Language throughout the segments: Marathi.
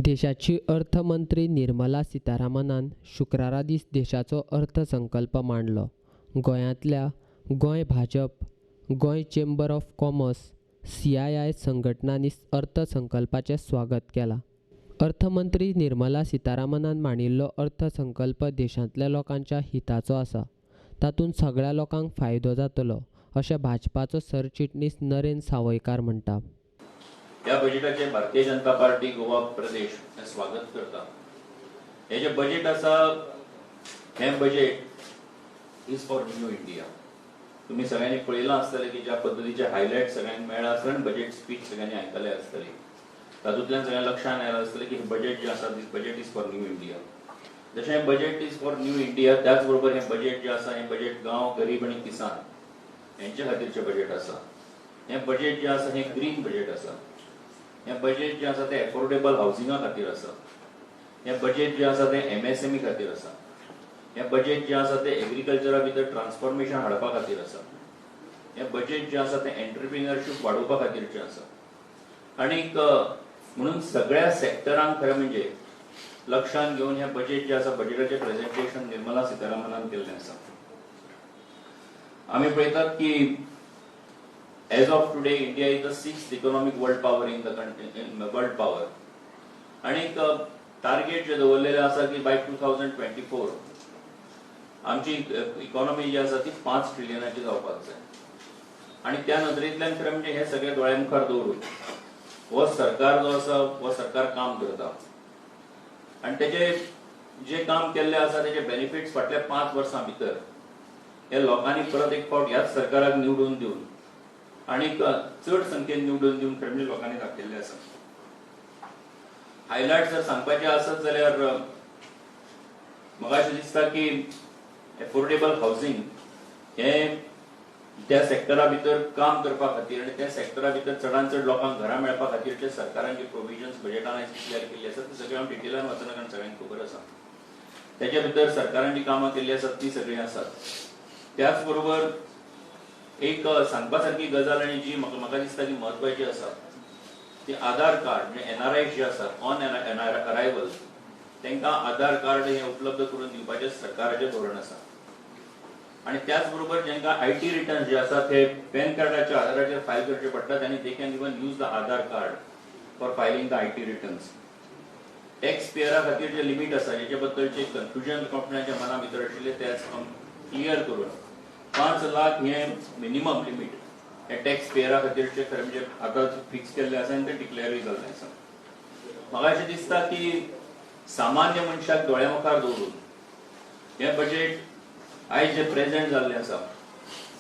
देशाची अर्थमंत्री निर्मला सीतारामनान शुक्रारा दीस देशाचो अर्थसंकल्प मांडलो. गोंयांतल्या Goa Bhajap, Goa chamber of commerce, CII संघटनांनी अर्थसंकल्पाचें स्वागत केलां. अर्थमंत्री निर्मला सीतारामनान मांडिल्लो अर्थसंकल्प देशांतल्या लोकांच्या हिताचो आसा. तातूंत सगळ्या लोकांक फायदो जातलो अशें भाजपाचो सरचिटणीस नरेंद्र सावयकार म्हणटा. ह्या बजेटाचे भारतीय जनता पार्टी गोवा प्रदेश हे स्वागत करता. हे जे बजेट आसा हे budget is for new India. तुम्ही सगळ्यांनी पळयलां आसतलें की ज्या पद्धतीचे हायलायट सगळ्यांक मेळ्ळा आसतले आनी बजेट स्पीच सगळ्यांनी आयकले आसतली. तातूंतल्यान सगळ्या लक्षांत येयलां आसतलें की बजेट जे आसा this budget is for new India. जशें हे budget is for new India त्याच बरोबर हे बजेट जे आसा हे बजेट गांव, गरीब आनी किसान यांच्या खातीरचे बजेट आसा. हे बजेट जे आसा हे ग्रीन बजेट आसा. हे बजेट जे आसा ते एफोर्डेबल हाऊसिंगा खातीर आसा. हे बजेट जे आसा ते MSME खातीर आसा. हे बजेट जे आसा ते एग्रीकल्चरा भितर ट्रान्सफॉर्मेशन हाडपा खातीर आसा. हे बजेट जे आसा ते एंटरप्रिन्युअरशिप वाडोवपा खातीरचे आसा. आनीक म्हणून सगळ्या सेक्टरांक खरें म्हणजे लक्षांत घेवन हे बजेट जे आसा बजेटाचें प्रेझेंटेशन निर्मला सीतारामनान केल्लें आसा. आमी पळयतात की as of today India is the 6th economic world power in the country, in world power. आणि टार्गेट जे दवरलेले आसा की बाय 2024 आमची इकॉनॉमी जी आसा ती 5 ट्रिलियनाची जावपाक जाय. आणि त्या नदरेंतल्यान खरें म्हणजे हे सगळे दोळ्या मुखार दवरून हो सरकार जो आसा हो सरकार काम करता. आणि तेचे जे काम केल्ले आसा तेचे बेनिफिट्स फाटल्या 5 वर्सां भितर हे लोकांनी परत एक फावट ह्याच सरकाराक निवडून दिवन आणि चड संख्येन निवडून दिवन खरें लोकांनी दाखयल्ले आसा. हायलायट जर सांगपाचे आसत जाल्यार म्हाका अशें दिसता की एफोर्डेबल हाऊसिंग हे त्या सेक्टरा भितर काम करपा खातीर आनी त्या सेक्टरा भितर चडांत चड लोकांक घरां मेळपा खातीरचे सरकारान जे प्रोविजन्स बजेटान डिक्लेअर केल्ली आसात ती सगळी हांव डिटेलान वाचना कारण सगळ्यांक खबर आसा. तेच्या भितर सरकारान जी कामां केल्ली आसात ती सगळीं आसात. त्याच बरोबर एक सांगपासारखी गजाल आणि जी म्हाका दिसता की महत्वाची आसा ती आधार कार्ड म्हणजे NRI जे आसात ऑन अरायवल तांकां आधार कार्ड हे उपलब्ध करून दिवपाचे सरकाराचे धोरण आसा. आणि त्याच बरोबर जांकां IT रिटर्न जे आसात ते पॅन कार्डाच्या आधाराचेर फायल करचे पडटात आनी they can even use the Aadhaar card for filing the IT returns. Tax पेयरा खातीर जे लिमीट आसा हेचे बद्दलचे कन्फ्युजन कंपन्यांच्या मना भितर आशिल्ले ते क्लियर करून 5 लाख हे मिनिमम लिमिट हे टॅक्स पेयरा खातीरचे खरें म्हणजे आतां फिक्स केल्ले आसा आनी ते डिक्लेअरूय जाल्ले आसा. म्हाका अशें दिसता की सामान्य मनशाक दोळ्या मुखार दवरून हे बजेट आयज जे प्रेझेंट जाल्ले आसा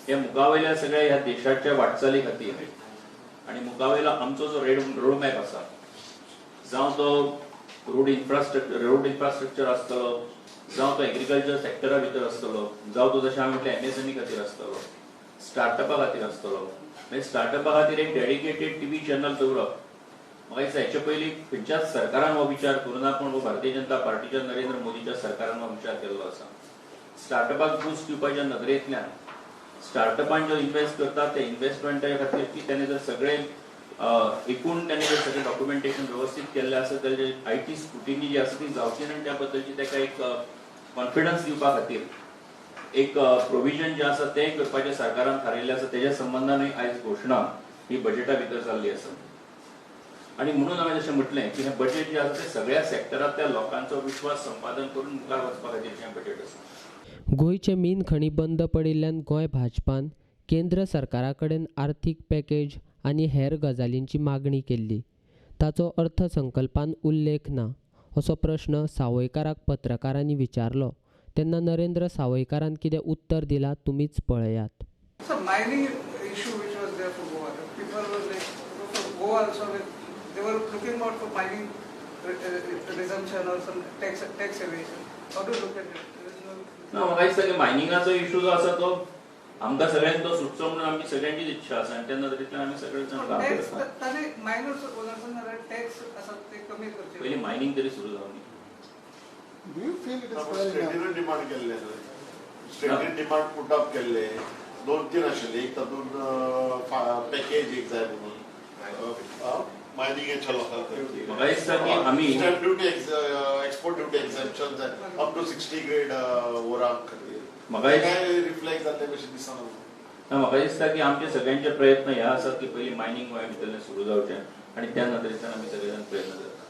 हे मुखावयल्या सगळ्या ह्या देशाच्या वाटचाली खातीर आनी मुखावयलो आमचो जो रोड मॅप आसा जावं तो रोड इन्फ्रास्ट्रक्चर आसतलो जावं तो एग्रीकल्चर सेक्टरा भितर आसतलो जावं तो जशें हांवें म्हटलें MSME खातीर आसतलो स्टार्टअपा खातीर आसतलो. म्हणजे स्टार्टअपा खातीर एक डेडिकेटेड TV चॅनल दवरप म्हाका दिसता हेचे पयलीं खंयच्याच सरकारान हो विचार करूना पूण हो भारतीय जनता पार्टीच्या नरेंद्र मोदीच्या सरकारान हो विचार केल्लो आसा. स्टार्टअपाक बूस्ट दिवपाच्या नदरेंतल्यान स्टार्टअपान जो इन्व्हेस्ट करतात त्या इन्व्हेस्टमेंटा खातीर की तेणे जर सगळे एकूण त्यांनी जर सगळे डॉक्युमेंटेशन व्यवस्थित केल्ले आसत जाल्यार IT स्क्रुटिनी जी आसा ती जावची आनी त्या बद्दलची ताका एक कॉन्फिडन्स दिवपा खातीर एक प्रोविजन जे आसा ते करपाचे सरकारान थारायल्ले आसा. तेज्या संबंधानूय आयज घोशणा ही बजेटा भितर जाल्ली आसा. आणि म्हणून हांवें जशें म्हटलें की हे बजेट जे आसा ते सगळ्या सेक्टरांतल्या लोकांचो विश्वास संपादन करून मुखार वचपा खातीरचें हें बजेट आसा. गोंयचे मीन खणी बंद पडिल्ल्यान गोंय भाजपान केंद्र सरकारा कडेन आर्थीक पॅकेज आनी हेर गजालींची मागणी केल्ली. ताचो अर्थसंकल्पान उल्लेख ना असो प्रश्न सावयकाराक पत्रकारांनी विचारलो तेन्ना नरेंद्र सावयकारान कितें उत्तर दिलां तुमीच पळयात. Mining issue which was there for Goa. People were like, for Goa also, they were looking out for mining resumption or some tax evasion. How do you look at it? ना म्हाका दिसता की मायनिंगाचो इशू जो आसा तो आमकां सगळ्यांक तो सुटचो म्हणून आमची सगळ्यांचीच इच्छा आसा आनी त्या नदरेंतल्यान आमी सगळे जाण काम करतात. पयली मायनिंग तरी सुरू जावनी. Do you feel it is स्टेटीन डिमांड केल्ले स्टेटीन डिमांड पुट अप केल्ले 2-3 आशिल्ले एक तातूंत पॅकेज एक जाय म्हणून मायनिंगेच्या लोकांक करची. म्हाका दिसता की आमी stamp duty export duty exemption up to 60 grade वरांक खातीर. म्हाका दिसता काय रिफ्लेक्ट जाल्ले कशें दिसना. म्हाका दिसता की आमचे सगळ्यांचे प्रयत्न हे आसात की पयलीं मायनिंग गोंया भितरलें सुरू जावचें आनी त्या नदरेंतल्यान आमी सगळे जाण प्रयत्न करतात.